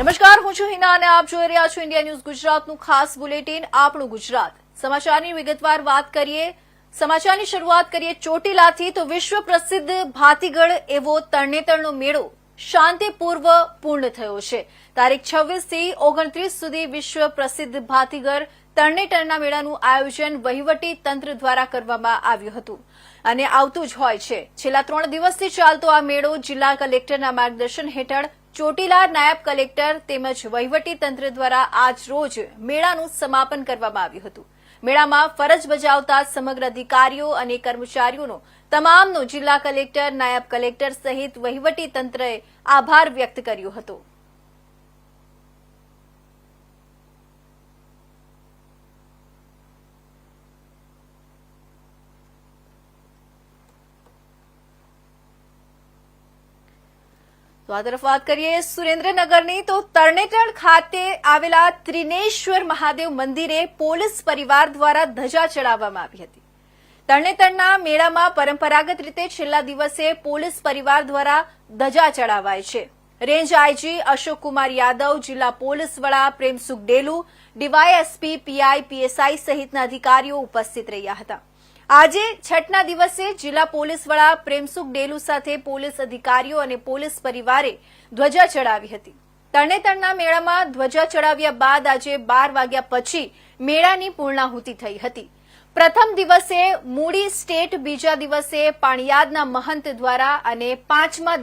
નમસ્કાર, હું છું હિના અને આપ જોઈ રહ્યા છો ઇન્ડિયા ન્યૂઝ ગુજરાતનું ખાસ બુલેટિન આપણું ગુજરાત। સમાચારની વિગતવાર વાત કરીએ। સમાચારની શરૂઆત કરીએ ચોટીલાથી તો વિશ્વ પ્રસિદ્ધ ભાતીગળ એવો તરણેતરનો મેળો શાંતિપૂર્વ પૂર્ણ થયો છે। તારીખ 26 થી 29 સુધી વિશ્વ પ્રસિદ્ધ ભાતીગળ તરણેતરના મેળાનું આયોજન વહીવટી તંત્ર દ્વારા કરવામાં આવ્યું હતું અને આવતું જ હોય છે। છેલ્લા 3 દિવસથી ચાલતો આ મેળો જિલ્લા કલેક્ટરના માર્ગદર્શન હેઠળ ચોટીલા નાયબ કલેક્ટર તેમજ વહીવટી તંત્ર દ્વારા આજ રોજ મેળાનું સમાપન કરવામાં આવ્યું હતું। મેળામાં ફરજ બજાવતા સમગ્ર અધિકારીઓ અને કર્મચારીઓનો તમામનો જિલ્લા કલેક્ટર નાયબ કલેક્ટર સહિત વહીવટી તંત્રએ આભાર વ્યક્ત કર્યો હતો। તો આ તરફ વાત કરીએ સુરેન્દ્રનગરની તો તરણેતર ખાતે આવેલા ત્રિનેશ્વર મહાદેવ મંદિરે પોલીસ પરિવાર દ્વારા ધજા ચડાવવામાં આવી હતી। તરણેતરના મેળામાં પરંપરાગત રીતે છેલ્લા દિવસે પોલીસ પરિવાર દ્વારા ધજા ચડાવાય છે। રેન્જ આઈજી અશોક કુમાર યાદવ, જિલ્લા પોલીસ વડા Premsukh Delu, DYSP, PI, PSI સહિતના અધિકારીઓ ઉપસ્થિત રહ્યા હતા। આજે છઠના દિવસે જિલ્લા પોલીસ વડા પ્રેમસુખ ડેલુ સાથે પોલીસ અધિકારીઓ અને પોલીસ પરિવારે ધ્વજા ચડાવી હતી। તરણેતરના મેળામાં ધ્વજા ચડાવ્યા બાદ આજે 12 વાગ્યા પછી મેળાની પૂર્ણાહુતિ થઈ હતી। પ્રથમ દિવસે મૂડી સ્ટેટ, બીજા દિવસે પાણિયાદના મહંત દ્વારા અને પાંચમના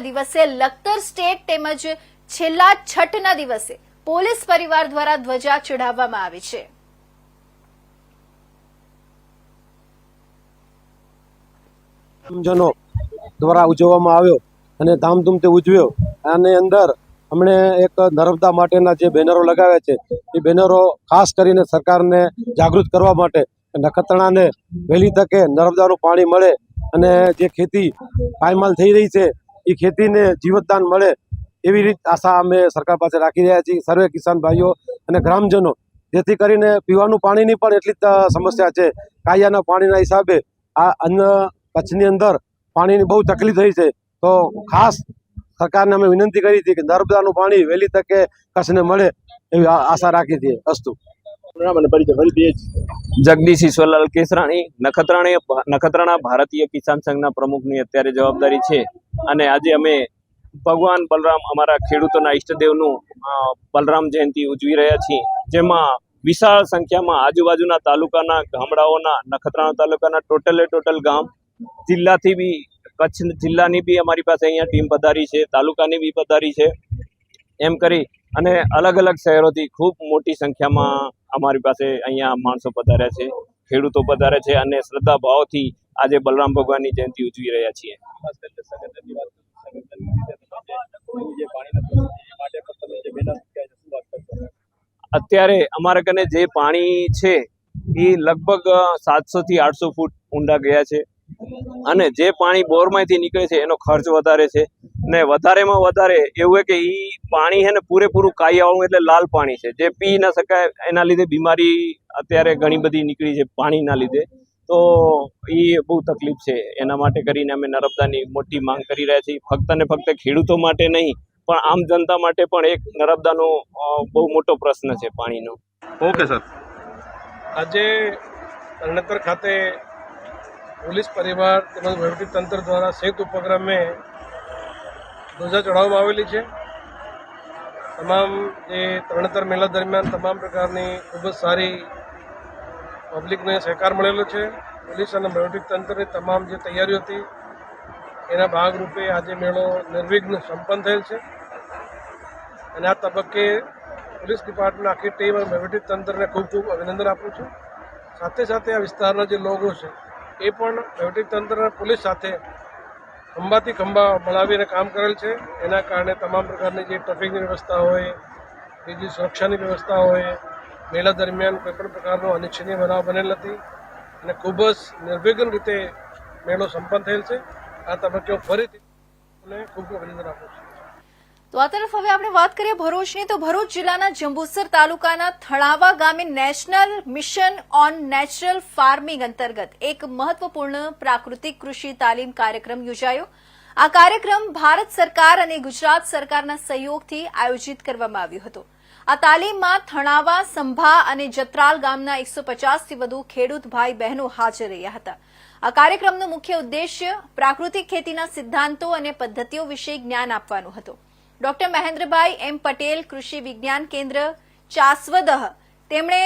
દિવસે લખતર સ્ટેટ તેમજ છેલ્લા છઠના દિવસે પોલીસ પરિવાર દ્વારા ધ્વજા ચડાવવામાં આવી છે। જનો દ્વારા ઉજવવામાં આવ્યો અને ધામધૂમથી ઉજવ્યો। આની અંદર અમને એક નર્મદા માટેના જે બેનરો લગાવ્યા છે એ બેનરો ખાસ કરીને સરકારને જાગૃત કરવા માટે નખત્રાણાને વહેલી તકે નર્મદાનું પાણી મળે અને જે ખેતી પાયમાલ થઈ રહી છે એ ખેતીને જીવતદાન મળે એવી રીત આશા અમે સરકાર પાસે રાખી રહ્યા છીએ, સર્વે કિસાન ભાઈઓ અને ગ્રામજનો, જેથી કરીને પીવાનું પાણીની પણ એટલી જ સમસ્યા છે। કાયાના પાણીના હિસાબે આ કચ્છની અંદર પાણીની બહુ તકલીફ થઈ છે, તો ખાસ સરકારને અમે વિનંતી કરી હતી કે નર્મદાનું પાણી વહેલી તકે કચ્છને મળે એવી આશા રાખી હતી। અસ્તુ। જગદીશ ઈશ્વરલાલ કેસરાણી, નખત્રાણા ભારતીય કિસાન સંઘના પ્રમુખની અત્યારે જવાબદારી છે અને આજે અમે ભગવાન બલરામ, અમારા ખેડૂતોના ઈષ્ટદેવનું બલરામ જયંતિ ઉજવી રહ્યા છીએ, જેમાં વિશાળ સંખ્યામાં આજુબાજુના તાલુકાના ગામડાઓના, નખત્રાણા તાલુકાના ટોટલ ગામ, જિલ્લાથી બી, કચ્છ જિલ્લાની બી અમારી પાસે અહીંયા ટીમ પધારી છે, તાલુકાની બી પધારી છે, એમ કરી અને અલગ અલગ શહેરોથી ખૂબ મોટી સંખ્યામાં અમારી પાસે અહીંયા માણસો પધાર્યા છે, ખેડૂતો પધાર્યા છે અને શ્રદ્ધા ભાવથી આજે બલરામ ભગવાનની જયંતિ ઉજવી રહ્યા છીએ। અત્યારે અમારા કને જે પાણી છે એ લગભગ 700 થી 800 ફૂટ ઊંડા ગયા છે અને જે પાણી બોરમાંથી નીકળે છે એનો ખર્ચ વધારે છે ને વધારેમાં વધારે એવું કે એ પાણી છે ને પૂરેપૂરું કાયાવાળું એટલે લાલ પાણી છે, જે પી ના શકાય। એના લીધે બીમારી અત્યારે ઘણી બધી નીકળી છે પાણીના લીધે, તો એ બહુ તકલીફ છે। એના માટે કરીને અમે નર્મદાની મોટી માંગ કરી રહ્યા છીએ, ફક્ત ને ફક્ત ખેડૂતો માટે નહીં પણ આમ જનતા માટે પણ એક નર્મદાનો બહુ મોટો પ્રશ્ન છે પાણીનો। ઓકે સર, આજે તરણેતર ખાતે પોલીસ પરિવાર તેમજ વહીવટી તંત્ર દ્વારા સંયુક્ત ઉપક્રમે ધ્વજા ચડાવવામાં આવેલી છે। તમામ જે તરણેતર મેળા દરમિયાન તમામ પ્રકારની ખૂબ જ સારી પબ્લિકને સહકાર મળેલો છે। પોલીસ અને વહીવટી તંત્રની તમામ જે તૈયારીઓ હતી એના ભાગરૂપે આજે મેળો નિર્વિઘ્ન સંપન્ન થયેલ છે અને આ તબક્કે પોલીસ ડિપાર્ટમેન્ટ આખી ટીમ અને વહીવટી તંત્રને ખૂબ અભિનંદન આપું છું। સાથે સાથે આ વિસ્તારના જે લોકો છે એ પણ વહીવટી તંત્ર અને પોલીસ સાથે ખંભાથી ખંભા મળાવીને કામ કરેલ છે। એના કારણે તમામ પ્રકારની જે ટ્રાફિકની વ્યવસ્થા હોય, બીજી સુરક્ષાની વ્યવસ્થા હોય, મેળા દરમિયાન કોઈપણ પ્રકારનો અનિચ્છનીય બનાવ બનેલ નથી અને ખૂબ જ નિર્વિઘ્ન રીતે મેળો સંપન્ન થયેલ છે। આ તબક્કે હું ફરીથી ખૂબ અભિનંદન આપું છું। તો આ તરફ હવે આપણે વાત કરીએ ભરૂચની તો ભરૂચ જિલ્લાના જંબુસર તાલુકાના થણાવા ગામે national mission on natural farming અંતર્ગત એક મહત્વપૂર્ણ પ્રાકૃતિક કૃષિ તાલીમ કાર્યક્રમ યોજાયો। આ કાર્યક્રમ ભારત સરકાર અને ગુજરાત સરકારના સહયોગથી આયોજિત કરવામાં આવ્યો હતો. આ તાલીમમાં થણાવા, સંભા અને જત્રાલ ગામના 150થી વધુ ખેડૂત ભાઈ બહેનો હાજર રહ્યા હતા. આ કાર્યક્રમનો મુખ્ય ઉદ્દેશ્ય પ્રાકૃતિક ખેતીના સિદ્ધાંતો અને પદ્ધતિઓ વિશે જ્ઞાન આપવાનો હતો. ડોક્ટર મહેન્દ્રભાઈ એમ પટેલ, કૃષિ વિજ્ઞાન કેન્દ્ર ચાસવદહ, તેમણે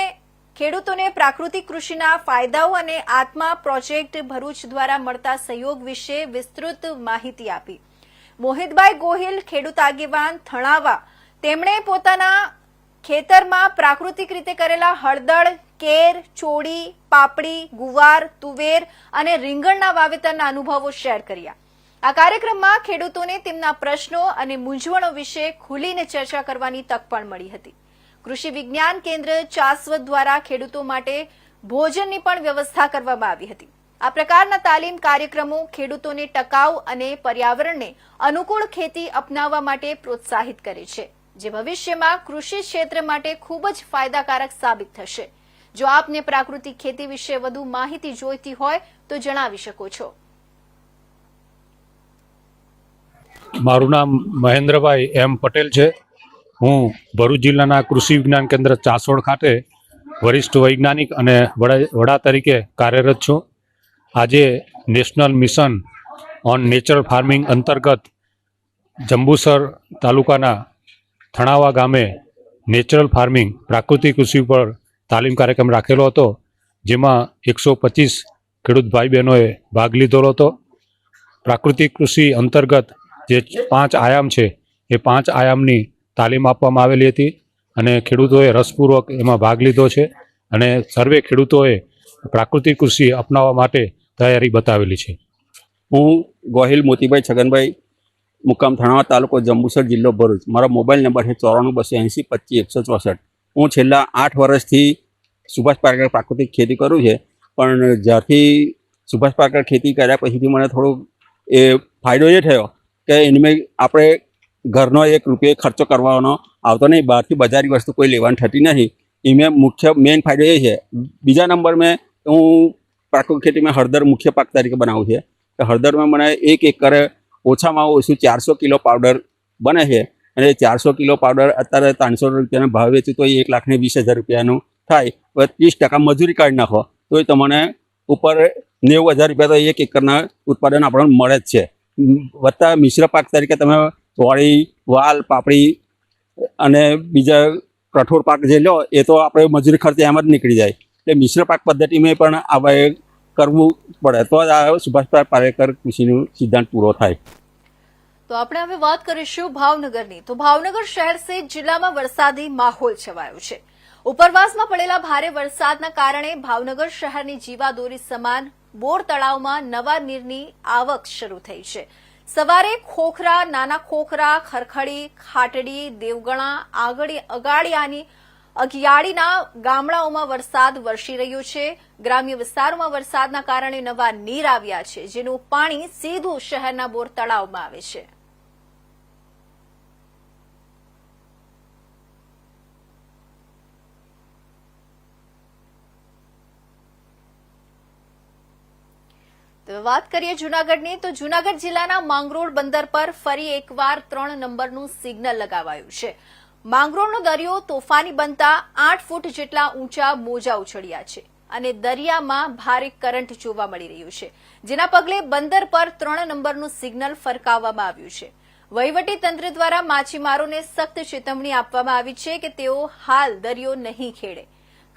ખેડૂતોને પ્રાકૃતિક કૃષિના ફાયદાઓ અને આત્મા પ્રોજેક્ટ ભરૂચ દ્વારા મળતા સહયોગ વિશે વિસ્તૃત માહિતી આપી. મોહિતભાઈ ગોહિલ, ખેડૂત આગેવાન થણાવા, તેમણે પોતાના ખેતરમાં પ્રાકૃતિક રીતે કરેલા હળદર, કેર, ચોળી, પાપડી, ગુવાર, તુવેર અને રીંગણના વાવેતરના અનુભવો શેર કર્યા. આ કાર્યક્રમમાં ખેડૂતોને તેમના પ્રશ્નો અને મૂંઝવણો વિશે ખુલીને ચર્ચા કરવાની તક પણ મળી હતી. કૃષિ વિજ્ઞાન કેન્દ્ર ચાસવદ દ્વારા ખેડૂતો માટે ભોજનની પણ વ્યવસ્થા કરવામાં આવી હતી. આ પ્રકારના તાલીમ કાર્યક્રમો ખેડૂતોને ટકાઉ અને પર્યાવરણને અનુકૂળ ખેતી અપનાવવા માટે પ્રોત્સાહિત કરે છે, જે ભવિષ્યમાં કૃષિ ક્ષેત્ર માટે ખૂબ જ ફાયદાકારક સાબિત થશે. જો આપને પ્રાકૃતિક ખેતી વિશે વધુ માહિતી જોઈતી હોય તો જણાવી શકો છો. મારું નામ મહેન્દ્રભાઈ એમ પટેલ છે. હું ભરૂચ જિલ્લાના કૃષિ વિજ્ઞાન કેન્દ્ર ચાસોડ ખાતે વરિષ્ઠ વૈજ્ઞાનિક અને વડા તરીકે કાર્યરત છું. આજે national mission on natural farming અંતર્ગત જંબુસર તાલુકાના થણાવા ગામે નેચરલ ફાર્મિંગ પ્રાકૃતિક કૃષિ પર તાલીમ કાર્યક્રમ રાખેલો હતો, જેમાં 125 ખેડૂત ભાઈ બહેનોએ ભાગ લીધો હતો. પ્રાકૃતિક કૃષિ અંતર્ગત જે 5 આયામ છે એ 5 આયામની તાલીમ આપવામાં આવેલી હતી અને ખેડૂતોએ રસપૂર્વક એમાં ભાગ લીધો છે અને સર્વે ખેડૂતોએ પ્રાકૃતિક કૃષિ અપનાવવા માટે તૈયારી બતાવેલી છે. હું ગોહિલ મોતીભાઈ છગનભાઈ, મુકામ થણાવા તાલુકો, જંબુસર જિલ્લો ભરૂચ. મારો મોબાઈલ નંબર છે 94 280 25 164. હું છેલ્લા 8 વર્ષથી સુભાષ પાલેકર પ્રાકૃતિક ખેતી કરું છે, પણ જ્યારથી સુભાષ પાલેકર ખેતી કર્યા પછીથી મને થોડો એ ફાયદો એ થયો કે એની આપણે ઘરનો 1 રૂપિયો ખર્ચો કરવાનો આવતો નહીં, બહારથી બજારી વસ્તુ કોઈ લેવાની થતી નથી. એમાં મુખ્ય મેઇન ફાયદો એ છે. બીજા નંબર મેં હું પ્રાકૃતિક ખેતીમાં હળદર મુખ્ય પાક તરીકે બનાવું છે. તો હળદરમાં મને 1 એકરે ઓછામાં ઓછું 400 કિલો પાવડર બને છે અને 400 કિલો પાવડર અત્યારે 300 રૂપિયાના ભાવ વેચું તો 1,20,000 રૂપિયાનું થાય. 30% મજૂરી કાઢી નાખો તો એ તમને ઉપર 90,000 રૂપિયા તો 1 એકરના ઉત્પાદન આપણને મળે જ છે. વત્તા મિશ્ર પાક તરીકે તમે ચોળી, વાલ, પાપડી અને બીજા કઠોળ પાક જે લો એ તો આપણે મજૂરી ખર્ચ એમ જ નીકળી જાય. એટલે મિશ્ર પાક પદ્ધતિમાં પણ આપણે કરવું પડે તો જ આ સુભાષ પાલેકર કૃષિનો સિદ્ધાંત પૂરો થાય. તો આપણે હવે વાત કરીશું ભાવનગરની. તો ભાવનગર શહેર સહિત જિલ્લામાં વરસાદી માહોલ છવાયો છે. ઉપરવાસમાં પડેલા ભારે વરસાદના કારણે ભાવનગર શહેરની જીવાદોરી સમાન બોર તળાવમાં નવા નીરની આવક શરૂ થઈ છે. સવારે ખોખરા, નાના ખોખરા, ખરખડી, ખાટડી, દેવગણા, અગાડિયાની અગિયાળીના ગામડાઓમાં વરસાદ વરસી રહ્યો છે. ગ્રામ્ય વિસ્તારોમાં વરસાદના કારણે નવા નીર આવ્યા છે, જેનું પાણી સીધું શહેરના બોર તળાવમાં આવે છે. તો વાત કરીએ જૂનાગઢની. તો જૂનાગઢ જિલ્લાના માંગરોળ બંદર પર ફરી એકવાર 3 નંબરનું સિગ્નલ લગાવાયું છે. માંગરોળનો દરિયો તોફાની બનતા 8 ફૂટ જેટલા ઊંચા મોજા ઉછળ્યા છે અને દરિયામાં ભારે કરંટ જોવા મળી રહ્યું છે, જેના પગલે બંદર પર 3 નંબરનું સિગ્નલ ફરકાવવામાં આવ્યું છે. વહીવટી તંત્ર દ્વારા માછીમારોને સખ્ત ચેતવણી આપવામાં આવી છે કે તેઓ હાલ દરિયો નહીં ખેડે.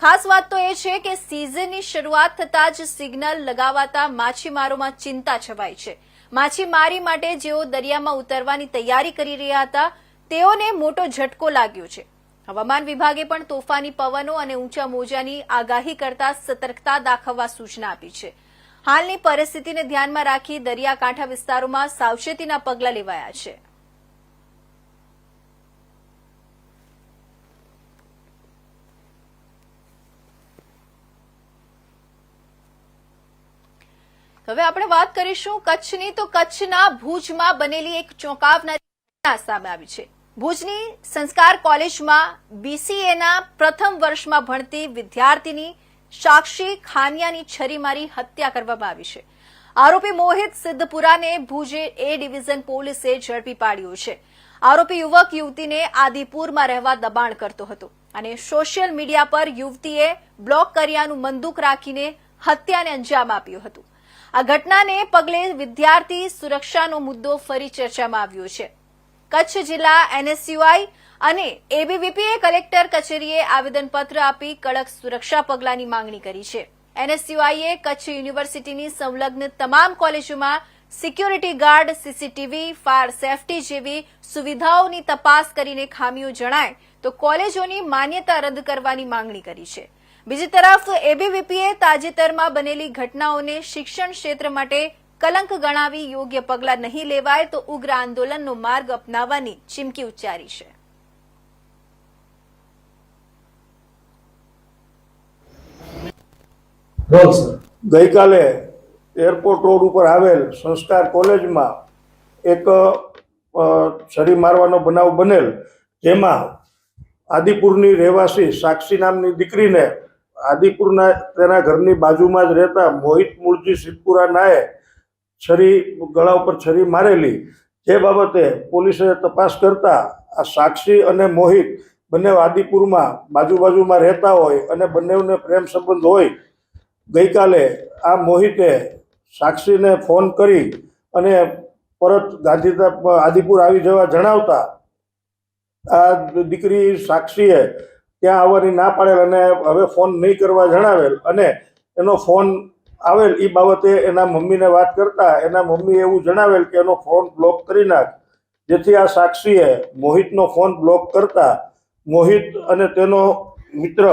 ખાસ વાત તો એ છે કે સિઝનની શરૂઆત થતાં જ સિગ્નલ લગાવાતા માછીમારોમાં ચિંતા છવાઈ છે. માછીમારી માટે જેઓ દરિયામાં ઉતરવાની તૈયારી કરી રહ્યા હતા તેઓને મોટો ઝટકો લાગ્યો છે. હવામાન વિભાગે પણ તોફાની પવનો અને ઊંચા મોજાની આગાહી કરતા સતર્કતા દાખવવા સૂચના આપી છે. હાલની પરિસ્થિતિને ધ્યાનમાં રાખી દરિયાકાંઠા વિસ્તારોમાં સાવચેતીના પગલાં લેવાયા છે. હવે આપણે વાત કરીશું કચ્છની. તો કચ્છના ભુજમાં બનેલી એક ચોંકાવનારી ઘટના સામે આવી છે. ભુજની સંસ્કાર કોલેજમાં BCAના પ્રથમ વર્ષમાં ભણતી વિદ્યાર્થીની સાક્ષી ખાનિયાની છરી મારી હત્યા કરવામાં આવી છે. આરોપી મોહિત સિદ્ધપુરાને ભુજ એ ડિવિઝન પોલીસે ઝડપી પાડ્યો છે. આરોપી યુવક યુવતીને આદિપુરમાં રહેવા દબાણ કરતો હતો અને સોશિયલ મીડિયા પર યુવતીએ બ્લોક કર્યાનું મંદુક રાખીને હત્યાને અંજામ આપ્યું હતું. આ ઘટનાને પગલે વિદ્યાર્થી સુરક્ષાનો મુદ્દો ફરી ચર્ચામાં આવ્યો છે. કચ્છ જિલ્લા એનએસયુઆઈ અને એબીવીપીએ કલેક્ટર કચેરીએ આવેદનપત્ર આપી કડક સુરક્ષા પગલાંની માંગણી કરી છે. એનએસયુઆઈએ કચ્છ યુનિવર્સિટીની સંલગ્ન તમામ કોલેજોમાં security guard, CCTV, fire safety જેવી સુવિધાઓની તપાસ કરીને ખામીઓ જણાય તો કોલેજોની માન્યતા રદ કરવાની માંગણી કરી છે. બીજી તરફ એબીવીપીએ તાજેતરમાં બનેલી ઘટનાઓને શિક્ષણ ક્ષેત્ર માટે કલંક ગણાવી યોગ્ય પગલાં નહીં લેવાય તો ઉગ્ર આંદોલનનો માર્ગ અપનાવવાની ચીમકી ઉચ્ચારી છે. ગઈકાલે એરપોર્ટ રોડ ઉપર આવેલ સંસ્કાર કોલેજમાં એક છરી મારવાનો બનાવ બનેલ, જેમાં આદિપુરની રહેવાસી સાક્ષી નામની દીકરીને આદિપુરના તેના ઘરની બાજુમાં જ રહેતા મોહિત મૂળજી સિદ્ધપુરા નાએ છરી ગળા ઉપર છરી મારેલી. જે બાબતે પોલીસે તપાસ કરતા આ સાક્ષી અને મોહિત બંને આદિપુરમાં બાજુમાં રહેતા હોય અને બંનેને પ્રેમ સંબંધ હોય. ગઈકાલે આ મોહિતે સાક્ષીને ફોન કરી અને પરત આદિપુર આવી જવા જણાવતા આ દીકરી સાક્ષીએ ત્યાં આવવાની ના પાડેલ અને હવે ફોન નહીં કરવા જણાવેલ અને એનો ફોન આવેલ એ બાબતે એના મમ્મીને વાત કરતા એના મમ્મીએ એવું જણાવેલ કે એનો ફોન બ્લોક કરી નાખ, જેથી આ સાક્ષીએ મોહિતનો ફોન બ્લોક કરતા મોહિત અને તેનો મિત્ર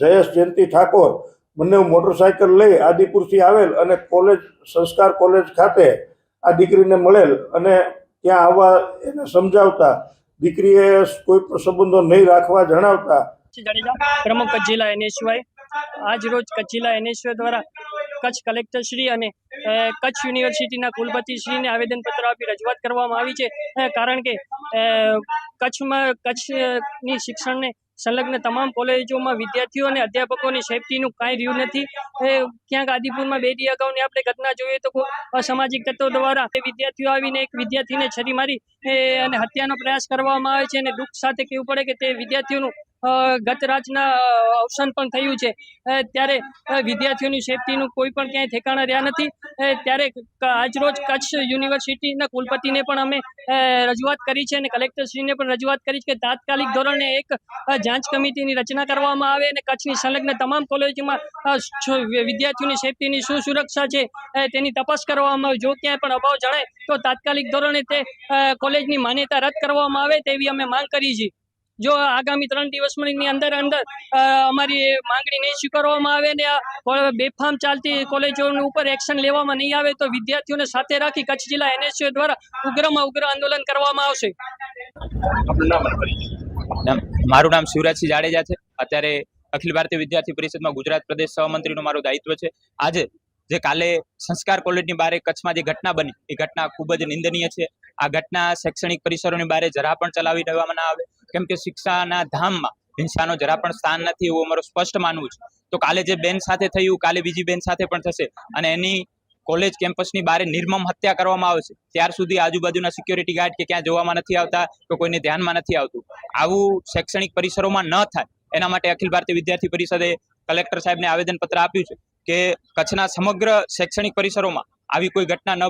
જયેશ જયંતિ ઠાકોર બંને મોટરસાયકલ લઈ આદિપુરથી આવેલ અને સંસ્કાર કોલેજ ખાતે આ દીકરીને મળેલ અને ત્યાં આવવા એને સમજાવતા દીકરીએ કોઈ સંબંધો નહીં રાખવા જણાવતા. પ્રમુખ કચ્છ જિલ્લા એનએસયુઆઈ આજ રોજ કચ્છ જિલ્લા એનએસયુઆઈ દ્વારા કચ્છ કલેક્ટર શ્રી અને કચ્છ યુનિવર્સિટીના કુલપતિ શ્રીને આવેદનપત્ર આપી રજૂઆત કરવામાં આવી છે. કારણ કે કચ્છની શિક્ષણને સંલગ્ન તમામ કોલેજોમાં વિદ્યાર્થીઓ અને અધ્યાપકોની સેફટીનું કાંઈ રહ્યું નથી. ક્યાંક આદિપુરમાં 2 દી અગાઉની આપણે ઘટના જોઈએ તો અસામાજિક તત્વો દ્વારા વિદ્યાર્થીઓ આવીને એક વિદ્યાર્થીને છરી મારી અને હત્યાનો પ્રયાસ કરવામાં આવે છે અને દુઃખ સાથે કહેવું પડે કે તે વિદ્યાર્થીઓનું ગત રાજના અવસાન પણ થયું છે. ત્યારે વિદ્યાર્થીઓની સેફટીનું કોઈ પણ ક્યાંય ઠેકાણા રહ્યા નથી. ત્યારે આજરોજ કચ્છ યુનિવર્સિટીના કુલપતિને પણ અમે રજૂઆત કરી છે અને કલેક્ટરશ્રીને પણ રજૂઆત કરી છે કે તાત્કાલિક ધોરણે એક જાંચ કમિટીની રચના કરવામાં આવે અને કચ્છની સંલગ્ન તમામ કોલેજોમાં વિદ્યાર્થીઓની સેફટીની શું સુરક્ષા છે તેની તપાસ કરવામાં આવે. જો ક્યાંય પણ અભાવ જણાય તો તાત્કાલિક ધોરણે તે કોલેજની માન્યતા રદ કરવામાં આવે તેવી અમે માંગ કરી છે. જો આગામી 3 દિવસની અંદર અમારી માંગણી નહીં સ્વીકારવામાં આવે ને આ બેફામ ચાલતી કોલેજો ઉપર એક્શન લેવામાં નહીં આવે તો વિદ્યાર્થીઓને સાથે રાખી કચ્છ જિલ્લા એનએસયુઆઈ દ્વારા ઉગ્રમાં ઉગ્ર આંદોલન કરવામાં આવશે. મારું નામ શિવરાજસિંહ જાડેજા છે. અત્યારે અખિલ ભારતીય વિદ્યાર્થી પરિષદમાં ગુજરાત પ્રદેશ સહમંત્રીનું મારું દાયિત્વ છે. આજે જે કાલે સંસ્કાર કોલેજની બહાર કચ્છમાં જે ઘટના બની એ ઘટના ખૂબ જ નિંદનીય છે. આ ઘટના શૈક્ષણિક પરિસરોની બહાર જરા પણ ચલાવી દેવામાં ના આવે, કેમ કે શિક્ષાના ધામમાં હિંસાનો જરા પણ સ્થાન નથી એવું અમારું સ્પષ્ટ માનવું છે. તો કાલે જે બેન સાથે થયું કાલે બીજી બેન સાથે પણ થશે અને એની કોલેજ કેમ્પસની બહાર નિર્મમ હત્યા કરવામાં આવે છે ત્યાર સુધી આજુબાજુના સિક્યોરિટી ગાર્ડ કે ક્યાં જોવામાં નથી આવતા કે કોઈને ધ્યાનમાં નથી આવતું. આવું શૈક્ષણિક પરિસરોમાં ન થાય એના માટે અખિલ ભારતીય વિદ્યાર્થી પરિષદે કલેક્ટર સાહેબને આવેદનપત્ર આપ્યું છે કે કચ્છના સમગ્ર શૈક્ષણિક પરિસરોમાં આવી કોઈ ઘટના ન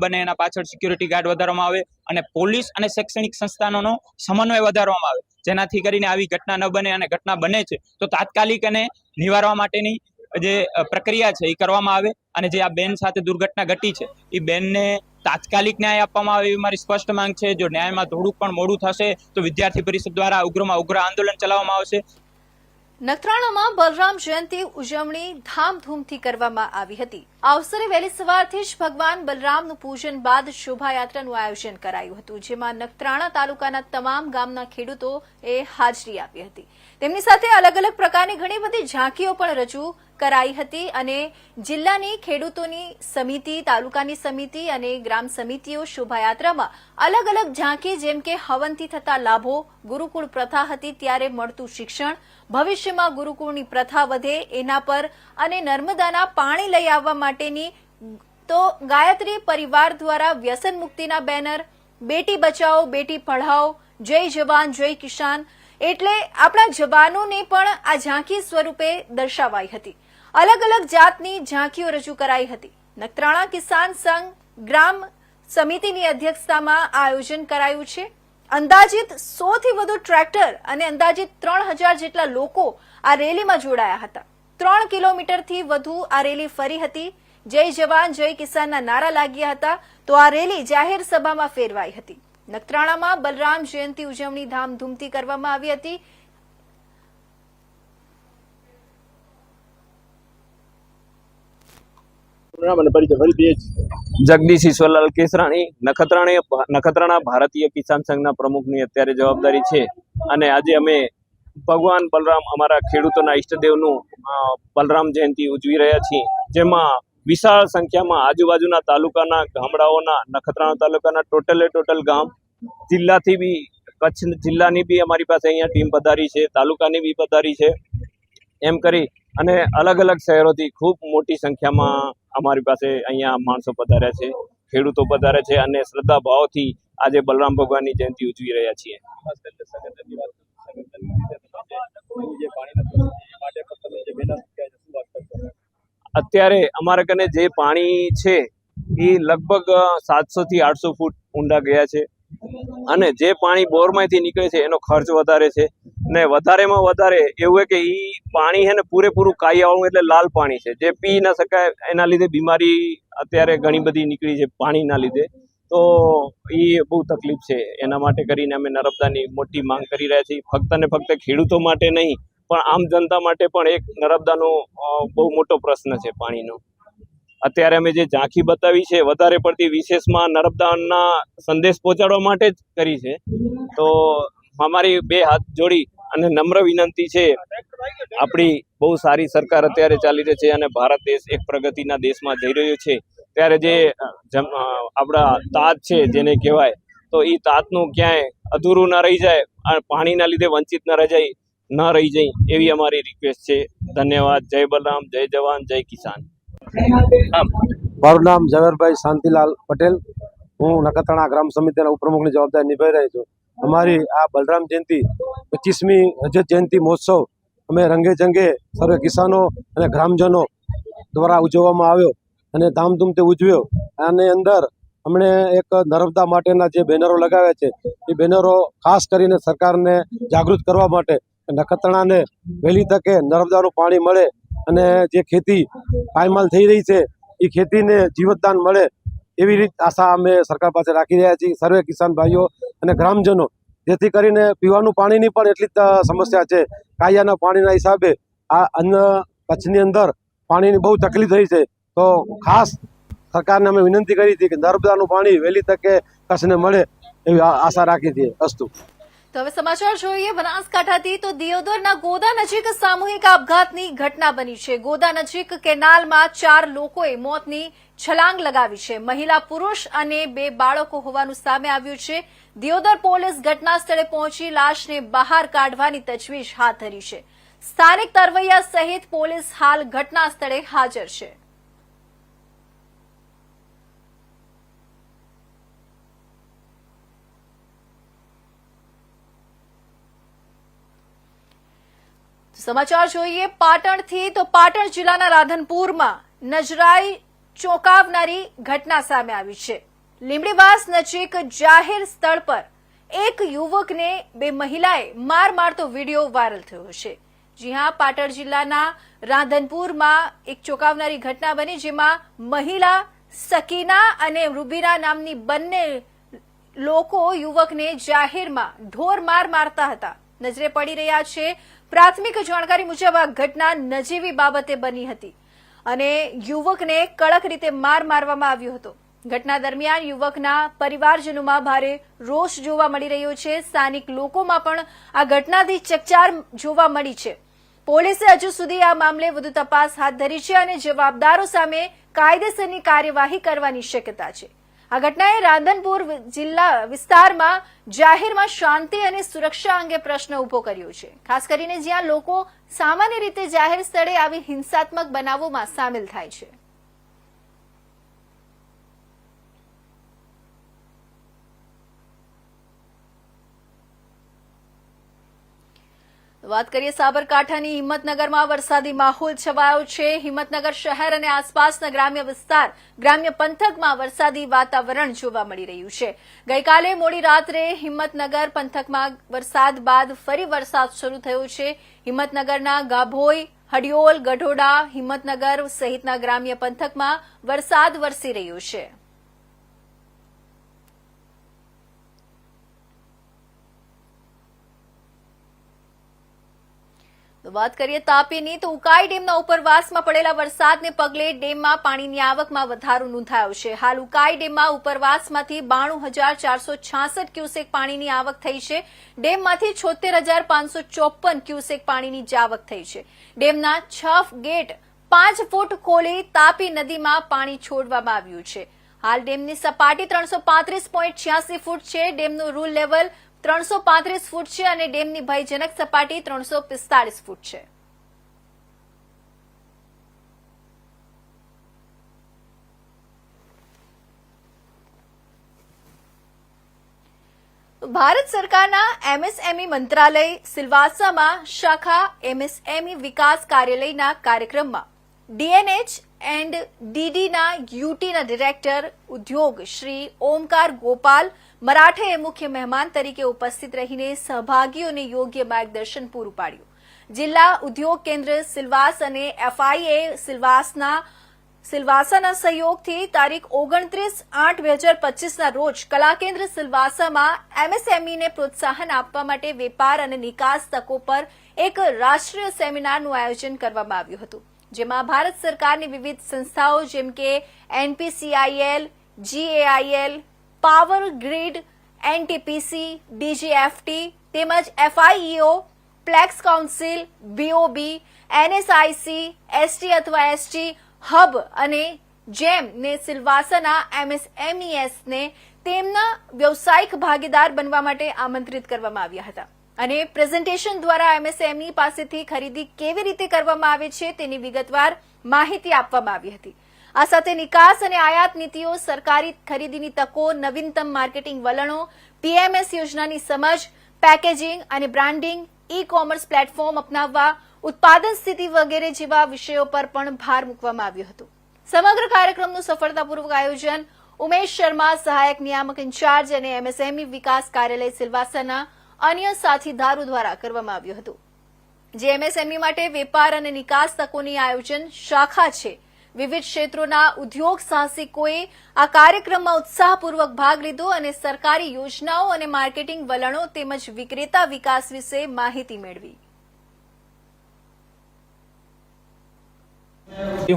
બને એના પાછળ સિક્યોરિટી ગાર્ડ વધારવામાં આવે અને પોલીસ અને શૈક્ષણિક સંસ્થાનોનો સમન્વય વધારવામાં આવે, જેનાથી કરીને આવી ઘટના ન બને અને ઘટના બને છે તો તાત્કાલિક એને નિવારવા માટેની જે પ્રક્રિયા છે એ કરવામાં આવે અને જે આ બેન સાથે દુર્ઘટના ઘટી છે એ બેનને તાત્કાલિક ન્યાય આપવામાં આવે એવી મારી સ્પષ્ટ માંગ છે. જો ન્યાયમાં થોડુંક પણ મોડું થશે તો વિદ્યાર્થી પરિષદ દ્વારા ઉગ્રમાં ઉગ્ર આંદોલન ચલાવવામાં આવશે. નખત્રાણામાં બલરામ જયંતિ ઉજવણી ધામધૂમથી કરવામાં આવી હતી. આ અવસરે વહેલી સવારથી જ ભગવાન બલરામનું પૂજન બાદ શોભાયાત્રાનું આયોજન કરાયું હતું, જેમાં નખત્રાણા તાલુકાના તમામ ગામના ખેડૂતોએ હાજરી આપી હતી. તેમની સાથે અલગ અલગ પ્રકારની ઘણી બધી ઝાંખીઓ પણ રજૂ કરાઈ હતી અને જિલ્લાની ખેડૂતોની સમિતિ, તાલુકાની સમિતિ અને ગ્રામ સમિતિઓ શોભાયાત્રામાં અલગ અલગ ઝાંખી જેમ કે હવનથી થતા લાભો, ગુરુકુળ પ્રથા હતી ત્યારે મળતું શિક્ષણ, ભવિષ્યમાં ગુરુકુળની પ્રથા વધે એના પર અને નર્મદાના પાણી લઈ આવવા માટેની તો ગાયત્રી પરિવાર દ્વારા વ્યસન મુક્તિના બેનર, બેટી બચાવો બેટી પઢાઓ, જય જવાન જય કિસાન એટલે આપણા જવાનોને પણ આ ઝાંખી સ્વરૂપે દર્શાવાઈ હતી. અલગ અલગ જાતની ઝાંખીઓ રજૂ કરાઈ હતી. નખત્રાણા કિસાન સંઘ ગ્રામ સમિતિની અધ્યક્ષતામાં આ આયોજન કરાયું છે. અંદાજિત 100 થી વધુ ટ્રેક્ટર અને અંદાજિત 3000 જેટલા લોકો આ રેલીમાં જોડાયા હતા. 3 કિલોમીટરથી વધુ આ રેલી ફરી હતી. જય જવાન જય કિસાનના નારા લાગ્યા હતા. તો આ રેલી જાહેર સભામાં ફેરવાઈ હતી. નખત્રાણામાં બલરામ જયંતિ ઉજવણી ધામધૂમથી કરવામાં આવી હતી. જગદીશ ઈશ્વરલાલ કેસરાણી, નખત્રાણા ભારતીય કિસાન સંઘના પ્રમુખની અત્યારે જવાબદારી છે. અને આજે અમે ભગવાન બલરામ, અમારા ખેડૂતોના ઈષ્ટદેવનું બલરામ જયંતિ ઉજવી રહ્યા છીએ, જેમાં વિશાળ સંખ્યામાં આજુબાજુના તાલુકાના ગામડાઓના, નખત્રાણા તાલુકાના ટોટલ ગામ, જિલ્લાથી બી, કચ્છ જિલ્લાની બી અમારી પાસે અહીંયા ટીમ પધારી છે, તાલુકાની બી પધારી છે. એમ કરી અને અલગ અલગ શહેરોથી ખૂબ મોટી સંખ્યામાં અમારી પાસે અહીંયા માણસો પધાર્યા છે, ખેડૂતો પધાર્યા છે અને શ્રદ્ધા ભાવથી આજે બલરામ ભગવાનની જયંતિ ઉજવી રહ્યા છીએ. અત્યારે અમારા કને જે પાણી છે એ લગભગ 700 થી 800 ફૂટ ઊંડા ગયા છે અને જે પાણી બોરમાંથી નીકળે છે એનો ખર્ચ વધારે છે ને વધારેમાં વધારે એવું છે કે એ પાણી છે ને પૂરેપૂરું કાયાવાળું એટલે લાલ પાણી છે, જે પી ના શકાય. એના લીધે બીમારી અત્યારે ઘણી બધી નીકળી છે પાણીના લીધે. તો એ બહુ તકલીફ છે. એના માટે કરીને અમે નર્મદાની મોટી માંગ કરી રહ્યા છીએ. ફક્ત ને ફક્ત ખેડૂતો માટે નહીં પણ આમ જનતા માટે પણ એક નર્મદાનો બહુ મોટો પ્રશ્ન છે પાણીનો. અત્યારે અમે જે ઝાંખી બતાવી છે વધારે પડતી વિશેષમાં નર્મદાના સંદેશ પહોંચાડવા માટે જ કરી છે. તો અમારી 2 હાથ જોડી અને નમ્ર વિનંતી છે. આપણી બહુ સારી સરકાર અત્યારે ચાલી રહી છે અને ભારત દેશ એક પ્રગતિના દેશમાં જઈ રહ્યો છે. ત્યારે જે આપણા તાત છે જેને કહેવાય, તો એ તાતનું ક્યાંય અધૂરું ન રહી જાય અને પાણીના લીધે વંચિત ન રહી જાય એવી અમારી રિક્વેસ્ટ છે. ધન્યવાદ. જય બલરામ, જય જવાન, જય કિસાન. મારું નામ ઝવેરભાઈ શાંતિલાલ પટેલ. હું નખત્રાણા ગ્રામ સમિતિના ઉપપ્રમુખની જવાબદારી નિભાવી રહ્યો છું. અમારી આ બલરામ જયંતિ 25મી રજત જયંતિ મહોત્સવ અમે રંગે ચંગે સર્વે કિસાનો અને ગ્રામજનો દ્વારા ઉજવવામાં આવ્યો અને ધામધૂમથી ઉજવ્યો. આની અંદર અમણે એક નર્મદા માટેના જે બેનરો લગાવ્યા છે એ બેનરો ખાસ કરીને સરકારને જાગૃત કરવા માટે નખત્રાણાને વહેલી તકે નર્મદાનું પાણી મળે અને જે ખેતી પાયમાલ થઈ રહી છે એ ખેતીને જીવતદાન મળે એવી રીત આશા અમે સરકાર પાસે રાખી રહ્યા છીએ, સર્વે કિસાન ભાઈઓ અને ગ્રામજનો. જેથી કરીને પીવાનું પાણીની પણ એટલી જ સમસ્યા છે. કાયાના પાણીના હિસાબે આ કચ્છની અંદર પાણીની બહુ તકલીફ થઈ છે. તો ખાસ સરકારને અમે વિનંતી કરી હતી કે નર્મદાનું પાણી વહેલી તકે કચ્છને મળે એવી આશા રાખી હતી. અસ્તુ. તો હવે સમાચાર જોઈએ બનાસકાંઠાથી. તો દિયોદરના ગોદા નજીક સામૂહિક આપઘાતની ઘટના બની છે. ગોદા નજીક કેનાલમાં 4 લોકોએ મોતની છલાંગ લગાવી છે. મહિલા, પુરુષ અને 2 બાળકો હોવાનું સામે આવ્યું છે. દિયોદર પોલીસ ઘટના સ્થળે પહોંચી લાશને બહાર કાઢવાની તજવીજ હાથ ધરી છે. સ્થાનિક તરવૈયા સહિત પોલીસ હાલ ઘટના સ્થળે હાજર છે. સમાચાર જોઈએ પાટણથી. તો પાટણ જિલ્લાના રાધનપુરમાં નજરાઈ ચોંકાવનારી ઘટના સામે આવી છે. લીંબડીવાસ નજીક જાહેર સ્થળ પર એક યુવકને 2 મહિલાએ માર મારતો વિડીયો વાયરલ થયો છે. જી હા, પાટણ જિલ્લાના રાધનપુરમાં એક ચોંકાવનારી ઘટના બની, જેમાં મહિલા સકીના અને રૂબીના નામની બંને લોકો યુવકને જાહેરમાં ઢોર માર મારતા હતા નજરે પડી રહ્યા છે. પ્રાથમિક જાણકારી મુજબ આ ઘટના નજીવી બાબતે બની હતી અને યુવકને કડક રીતે માર મારવામાં આવ્યો હતો. ઘટના દરમિયાન યુવકના પરિવારજનોમાં ભારે રોષ જોવા મળી રહ્યો છે. સ્થાનિક લોકોમાં પણ આ ઘટનાથી ચકચાર જોવા મળી છે. પોલીસે હજુ સુધી આ મામલે વધુ તપાસ હાથ ધરી છે અને જવાબદારો સામે કાયદેસરની કાર્યવાહી કરવાની શક્યતા છે. આ ઘટનાએ રાધનપુર જિલ્લા વિસ્તારમાં જાહેરમાં શાંતિ અને સુરક્ષા અંગે પ્રશ્ન ઉભો કર્યો છે, ખાસ કરીને જ્યાં લોકો સામાન્ય રીતે જાહેર સ્થળે આવી હિંસાત્મક બનાવોમાં સામેલ થાય છે. વાત કરીએ સાબરકાંઠાની હિંમતનગરમાં વરસાદી માહોલ છવાયો છે. હિંમતનગર શહેર અને આસપાસના ગ્રામ્ય વિસ્તાર, ગ્રામ્ય પંથકમાં વરસાદી વાતાવરણ જોવા મળી રહ્યું છે. ગઈકાલે મોડી રાત્રે હિંમતનગર પંથકમાં વરસાદ બાદ ફરી વરસાદ શરૂ થયો છે. હિંમતનગરના ગાભોઈ, હડિયોલ, ગઢોડા, હિંમતનગર સહિતના ગ્રામ્ય પંથકમાં વરસાદ વરસી રહ્યો છે. વાત કરીએ તાપીની તો ઉકાઈ ડેમના ઉપરવાસમાં પડેલા વરસાદને પગલે ડેમમાં પાણીની આવકમાં વધારો નોંધાયો છે. હાલ ઉકાઈ ડેમમાં ઉપરવાસમાંથી 92,466 ક્યુસેક પાણીની આવક થઈ છે. ડેમમાંથી 76,554 ક્યુસેક પાણીની જાવક થઈ છે. ડેમના 6 ગેટ 5 ફૂટ ખોલી તાપી નદીમાં પાણી છોડવામાં આવ્યું છે. હાલ ડેમની સપાટી 335.86 ફૂટ છે. ડેમનું રૂલ લેવલ 335 ફૂટ છે અને ડેમની ભયજનક સપાટી 345 ફૂટ છે. ભારત સરકારના એમએસએમઈ મંત્રાલય સિલવાસામાં શાખા એમએસએમઈ વિકાસ કાર્યાલયના કાર્યક્રમમાં ડીએનએચ એન્ડ ડીડીના યુટીના ડિરેક્ટર ઉદ્યોગ શ્રી ઓમકાર ગોપાલ મરાઠેએ મુખ્ય મહેમાન તરીકે ઉપસ્થિત રહીને સહભાગીઓને યોગ્ય માર્ગદર્શન પૂરું પાડ્યું. જિલ્લા ઉદ્યોગ કેન્દ્ર સિલવાસ અને એફઆઈએ સિલવાસાના સહયોગથી તારીખ 29/8/2025ના રોજ કલાકેન્દ્ર સિલવાસામાં એમએસએમઈને પ્રોત્સાહન આપવા માટે વેપાર અને નિકાસ તકો પર એક રાષ્ટ્રીય સેમિનારનું આયોજન કરવામાં આવ્યું હતું, જેમાં ભારત સરકારની વિવિધ સંસ્થાઓ જેમ કે એનપીસીઆઈએલ, જીએઆઈએલ, પાવર ગ્રીડ, એનટીપીસી, ડીજીએફટી તેમજ એફઆઈઈઓ, પ્લેક્સ કાઉન્સિલ, બીઓબી, એનએસઆઈસી, એસટી અથવા એસટી હબ અને જેમ ને સિલવાસાના એમએસએમઈએસને તેમના વ્યવસાયિક ભાગીદાર બનવા માટે આમંત્રિત કરવામાં આવ્યા હતા અને પ્રેઝન્ટેશન દ્વારા એમએસએમઈ પાસેથી ખરીદી કેવી રીતે કરવામાં આવે છે તેની વિગતવાર માહિતી આપવામાં આવી હતી. આ સાથે નિકાસ અને આયાત નીતિઓ, સરકારી ખરીદીની તકો, નવીનતમ માર્કેટિંગ વલણો, પીએમએસ યોજનાની સમજ, પેકેજિંગ અને બ્રાન્ડિંગ, ઈ કોમર્સ પ્લેટફોર્મ અપનાવવા, ઉત્પાદન સ્થિતિ વગેરે જેવા વિષયો પર પણ ભાર મૂકવામાં આવ્યો હતો. સમગ્ર કાર્યક્રમનું સફળતાપૂર્વક આયોજન ઉમેશ શર્મા, સહાયક નિયામક ઇન્ચાર્જ અને એમએસએમઈ વિકાસ કાર્યાલય સિલવાસાના અન્ય સાથીદારો દ્વારા કરવામાં આવ્યું હતું. જે એમએસએમઈ માટે વેપાર અને નિકાસ તકોની આયોજન શાખા છે. વિવિધ ક્ષેત્રોના ઉદ્યોગ સાહસિકોએ આ કાર્યક્રમમાં ઉત્સાહપૂર્વક ભાગ લીધો અને સરકારી યોજનાઓ અને માર્કેટિંગ વલણો તેમજ વિક્રેતા વિકાસ વિશે માહિતી મેળવી.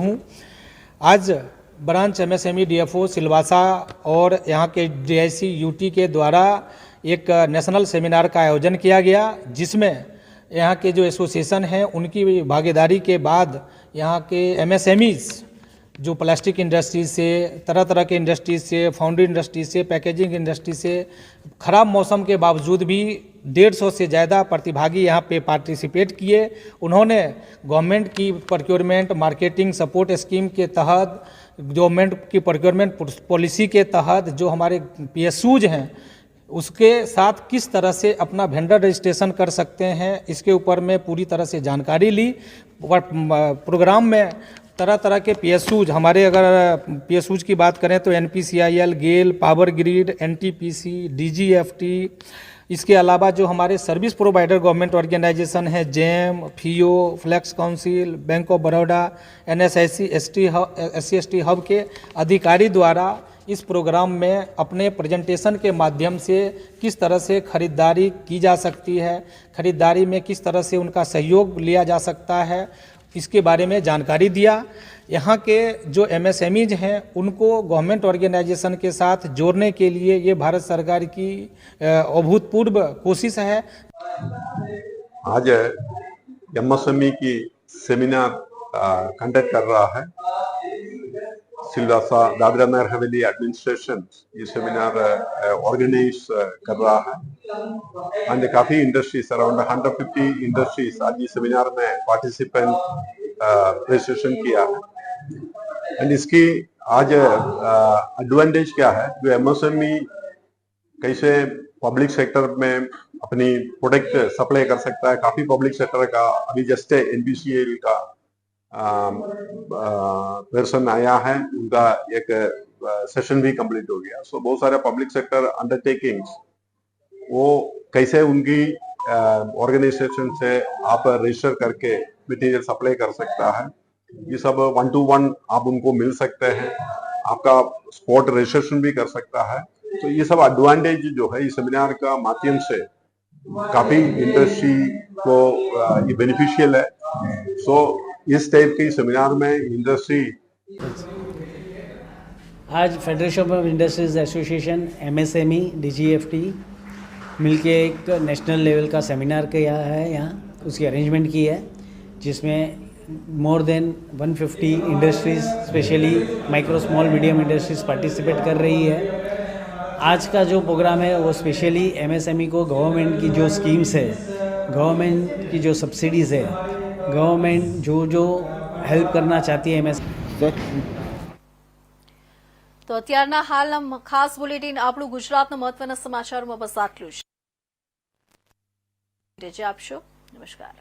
हूँ आज ब्रांच एमएसएमई डीएफओ सिलवासा और यहाँ के डीआईसी यूटी के द्वारा एक नेशनल सेमिनार का आयोजन किया गया, जिसमें यहाँ के जो एसोसिएशन हैं उनकी भागीदारी के बाद यहाँ के एमएसएमईज जो प्लास्टिक इंडस्ट्री से, तरह तरह के इंडस्ट्री से, फाउंड्री इंडस्ट्री से, पैकेजिंग इंडस्ट्री से, ख़राब मौसम के बावजूद भी 150 से ज़्यादा प्रतिभागी यहाँ पे पार्टिसिपेट किए. उन्होंने गवर्नमेंट की प्रोक्योरमेंट मार्केटिंग सपोर्ट स्कीम के तहत, गवर्नमेंट की प्रोक्योरमेंट पॉलिसी के तहत जो हमारे पीएसयूज हैं उसके साथ किस तरह से अपना वेंडर रजिस्ट्रेशन कर सकते हैं, इसके ऊपर मैं पूरी तरह से जानकारी ली. प्रोग्राम में तरह तरह के पीएसयूज, हमारे अगर पीएसयूज की बात करें तो NPCIL, GAIL, power grid, NTPC, DGFT, इसके अलावा जो हमारे सर्विस प्रोवाइडर गवर्नमेंट ऑर्गेनाइजेशन है, GeM, FIEO, flex council, bank of Baroda, NSIC, SC ST hub के अधिकारी द्वारा इस प्रोग्राम में अपने प्रेजेंटेशन के माध्यम से किस तरह से खरीदारी की जा सकती है, खरीदारी में किस तरह से उनका सहयोग लिया जा सकता है, इसके बारे में जानकारी दिया. यहाँ के जो एमएसएमईज हैं उनको गवर्नमेंट ऑर्गेनाइजेशन के साथ जोड़ने के लिए ये भारत सरकार की अभूतपूर्व कोशिश है. आज एमएसएमई की सेमिनार कंडक्ट कर रहा है सिलवासा दादरा नगर हवेली एडमिनिस्ट्रेशन. ये सेमिनार ऑर्गेनाइज कर रहा है एंड काफी इंडस्ट्रीज, अराउंड 150 इंडस्ट्रीज आज ये सेमिनार में पार्टिसिपेंट रजिस्ट्रेशन किया है. एंड इसकी आज एडवांटेज क्या है, जो एमएसएमई कैसे पब्लिक सेक्टर में अपनी प्रोडक्ट सप्लाई कर सकता है। काफी पब्लिक सेक्टर का अभी जस्ट NPCL का पर्सन आया है, उनका एक सेशन भी कंप्लीट हो गया। सो बहुत सारे पब्लिक सेक्टर अंडरटेकिंग्स वो कैसे उनकी ऑर्गेनाइजेशन से आप रजिस्टर करके मटेरियल सप्लाई कर सकता है, ये सब 1-to-1 आप उनको मिल सकते हैं, आपका स्पॉट रजिस्ट्रेशन भी कर सकता है। तो ये सब एडवांटेज जो है इस सेमिनार का माध्यम से काफी इंडस्ट्री को ये बेनिफिशियल है। सो इस टाइप के सेमिनार में इंडस्ट्री आज federation of industries association MSME DGFT मिलके एक नेशनल लेवल का सेमिनार किया है, यहाँ उसकी अरेंजमेंट की है, जिसमें more than 150 industries specially micro small medium industries participate कर रही है। आज का जो प्रोग्राम है वो स्पेशली MSME को गवर्नमेंट की जो स्कीम्स है, गवर्नमेंट की जो सब्सिडीज़ है, गवर्नमेंट जो हेल्प करना चाहती है MSME। તો અત્યારના હાલના ખાસ બુલેટિન આપણું ગુજરાતના મહત્વના સમાચારોમાં બસ આટલું જ. રજા આપશો. નમસ્કાર.